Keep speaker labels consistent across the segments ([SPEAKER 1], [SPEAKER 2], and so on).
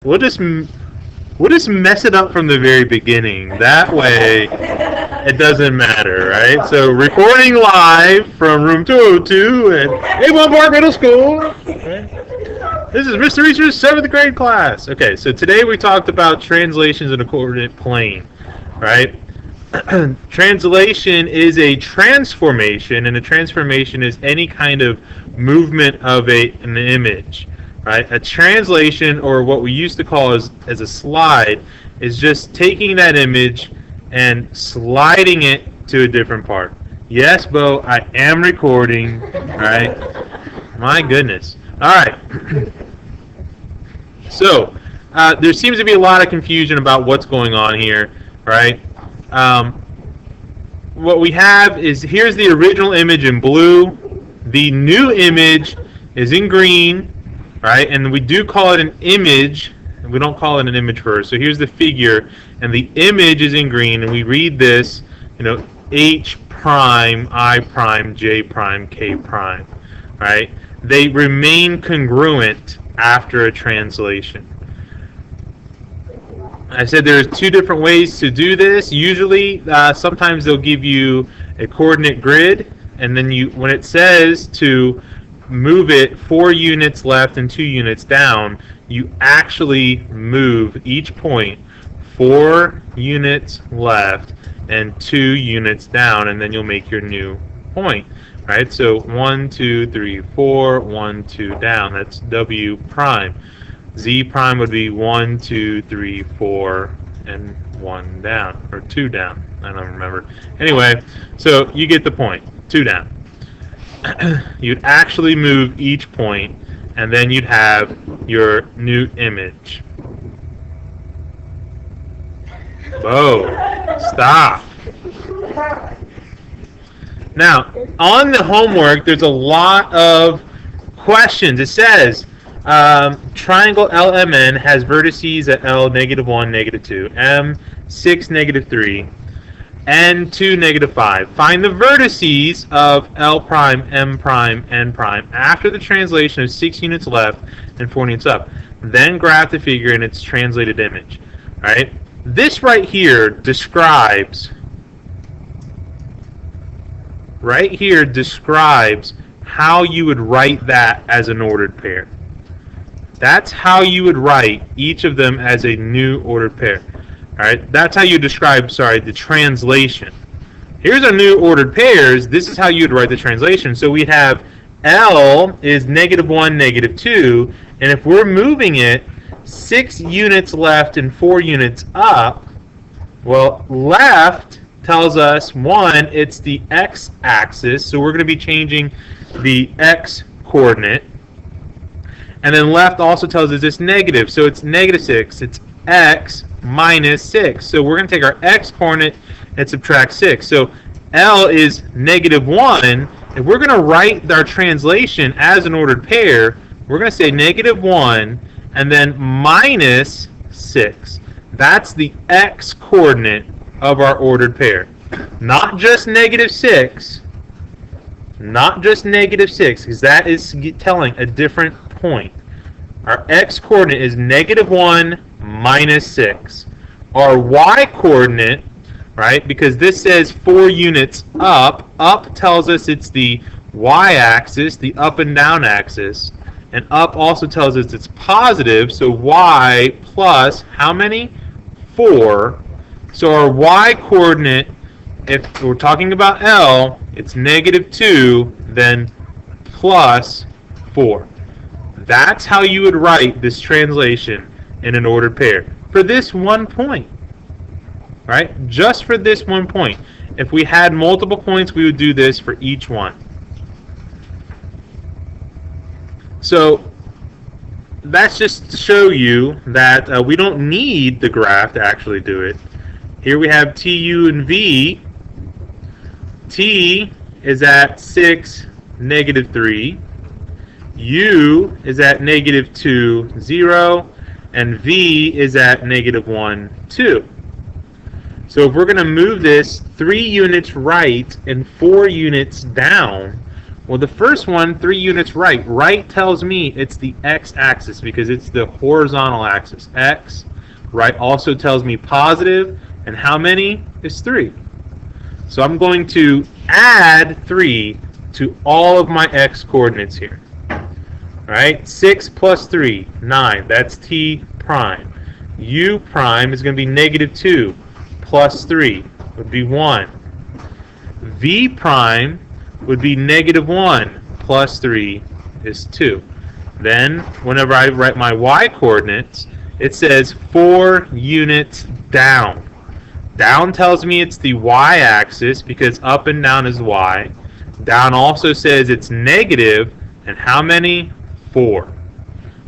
[SPEAKER 1] we'll just mess it up from the very beginning. That way, it doesn't matter, right? So, recording live from room 202 at Avon Park Middle School. Okay. This is Mr. Reese's 7th grade class. Okay, so today we talked about translations in a coordinate plane, right? Translation is a transformation, and a transformation is any kind of movement of an image, right? A translation, or what we used to call as a slide, is just taking that image and sliding it to a different part. Yes, Bo, I am recording, right? My goodness. All right. So, there seems to be a lot of confusion about what's going on here, right? What we have is, here's the original image in blue. The new image is in green, right? And we do call it an image, and we don't call it an image first. So here's the figure, and the image is in green, and we read this, H prime, I prime, J prime, K prime, right? They remain congruent after a translation. I said there's two different ways to do this. Usually, sometimes they'll give you a coordinate grid, and then when it says to move it 4 units left and 2 units down, you actually move each point 4 units left and 2 units down, and then you'll make your new point. Right? So 1, 2, 3, 4, 1, 2 down. That's W prime. Z prime would be 1, 2, 3, 4, and 1 down, or 2 down. I don't remember. Anyway, so you get the point. 2 down. You'd actually move each point, and then you'd have your new image. Whoa! Stop. Now, on the homework, there's a lot of questions. It says, triangle LMN has vertices at L, -1, -2, M, 6, -3, N, 2, -5. Find the vertices of L prime, M prime, N prime after the translation of 6 units left and 4 units up. Then graph the figure in its translated image. All right? This right here describes how you would write that as an ordered pair. That's how you would write each of them as a new ordered pair. All right, that's how you describe, the translation. Here's our new ordered pairs. This is how you would write the translation. So we'd have L is -1, -2, and if we're moving it 6 units left and 4 units up, well, left tells us, 1, it's the x-axis, so we're going to be changing the x-coordinate. And then left also tells us it's negative, so it's -6. It's x minus 6. So we're going to take our x-coordinate and subtract 6. So L is -1. If we're going to write our translation as an ordered pair, we're going to say -1 and then minus 6. That's the x-coordinate of our ordered pair. Not just -6. Not just -6, because that is telling a different point. Our x-coordinate is -1 minus 6. Our y-coordinate, right, because this says 4 units up. Up tells us it's the y-axis, the up and down axis. And up also tells us it's positive, so y plus how many? 4. So our y-coordinate, if we're talking about L, it's -2, then plus 4. That's how you would write this translation in an ordered pair for this one point, right? Just for this one point. If we had multiple points, we would do this for each one. So that's just to show you that we don't need the graph to actually do it. Here we have T, U, and V. T is at 6, -3. U is at -2, 0. And V is at -1, 2. So if we're going to move this 3 units right and 4 units down, Well, the first one, 3 units right. Right tells me it's the x-axis because it's the horizontal axis. X. Right also tells me positive, and how many is 3. So I'm going to add 3 to all of my x coordinates here. All right, 6 plus 3, 9. That's t prime. U prime is going to be negative 2 plus 3 would be 1. V prime would be negative 1 plus 3 is 2. Then, whenever I write my y coordinates, it says 4 units down. Down tells me it's the y-axis because up and down is y. Down also says it's negative, and how many? 4.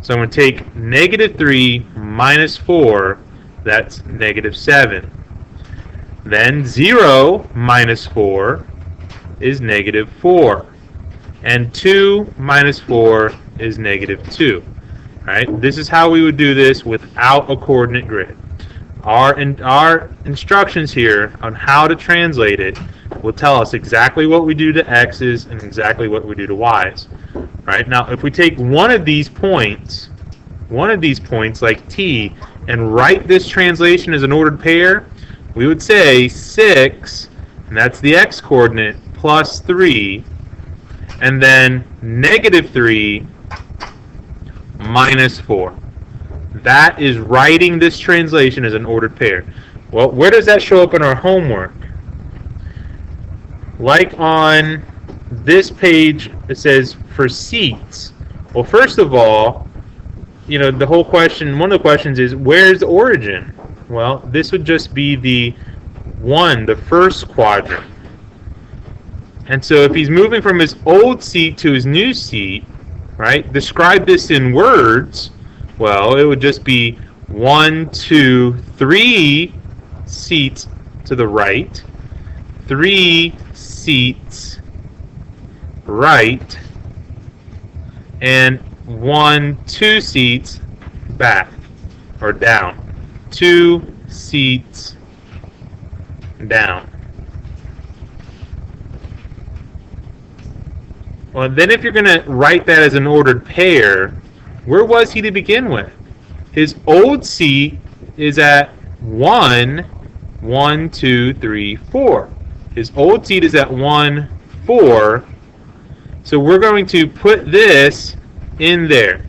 [SPEAKER 1] So I'm going to take negative 3 minus 4, that's negative 7. Then 0 minus 4 is negative 4. And 2 minus 4 is negative 2. Right? This is how we would do this without a coordinate grid. Our instructions here on how to translate it will tell us exactly what we do to x's and exactly what we do to y's. Right? Now, if we take one of these points like t, and write this translation as an ordered pair, we would say 6, and that's the x coordinate, plus 3, and then negative 3 minus 4. That is writing this translation as an ordered pair. Well, where does that show up in our homework? Like on this page, it says for seats. Well, first of all, the whole question, one of the questions is, where's the origin? Well, this would just be the first quadrant. And so if he's moving from his old seat to his new seat, right, describe this in words, well, it would just be 1, 2, 3 seats to the right, 3 seats right, and 1, 2 seats back or down. 2 seats down. Well, then if you're going to write that as an ordered pair, where was he to begin with? His old seat is at 1, 1, 2, 3, 4. His old seat is at 1, 4. So we're going to put this in there.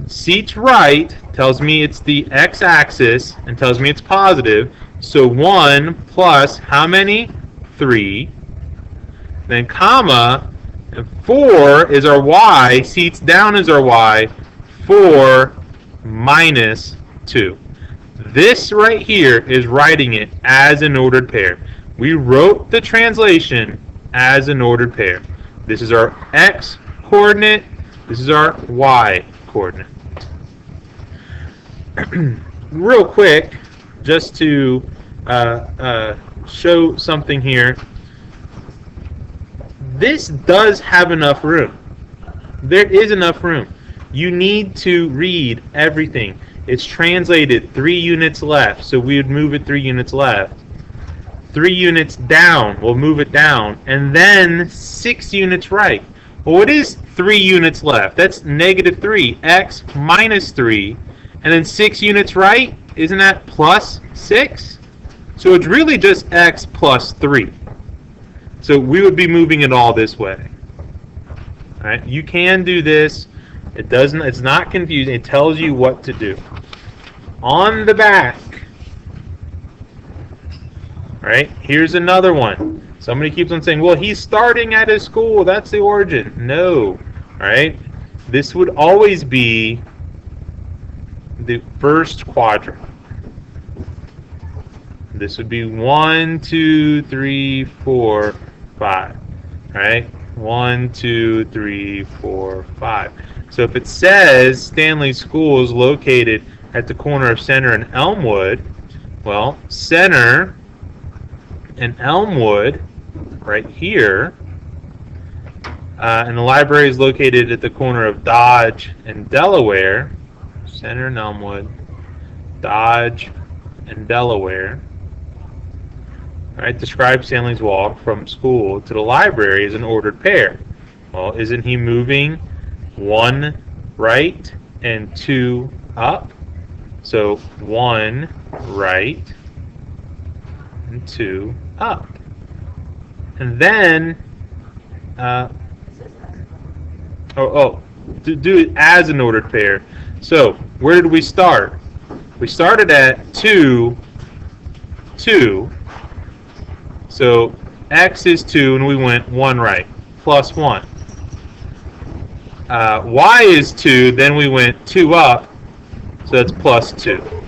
[SPEAKER 1] Seats right tells me it's the x-axis and tells me it's positive. So 1 plus how many? 3. Then comma, and 4 is our y. Seats down is our y. 4 minus 2. This right here is writing it as an ordered pair. We wrote the translation as an ordered pair. This is our x coordinate. This is our y coordinate. Real quick, just to show something here. This does have enough room. There is enough room. You need to read everything. It's translated 3 units left, so we would move it 3 units left. 3 units down, we'll move it down. And then 6 units right. Well, what is 3 units left? That's negative 3, x minus 3. And then 6 units right, isn't that plus 6? So it's really just x plus 3. So we would be moving it all this way. All right? You can do this. It's not confusing. It tells you what to do. On the back, right? Here's another one. Somebody keeps on saying, well, he's starting at his school. That's the origin. No. All right? This would always be the first quadrant. This would be 1, 2, 3, 4, 5. Right? 1, 2, 3, 4, 5. So if it says Stanley School is located at the corner of Center and Elmwood, well, Center and Elmwood, right here, and the library is located at the corner of Dodge and Delaware. Center and Elmwood, Dodge and Delaware. Right, describe Stanley's walk from school to the library as an ordered pair. Well, isn't he moving 1 right and 2 up? So 1 right and 2 up. And then, do it as an ordered pair. So where did we start? We started at 2, 2. So x is 2, and we went 1 right, plus 1. Y is 2, then we went 2 up, so that's plus 2.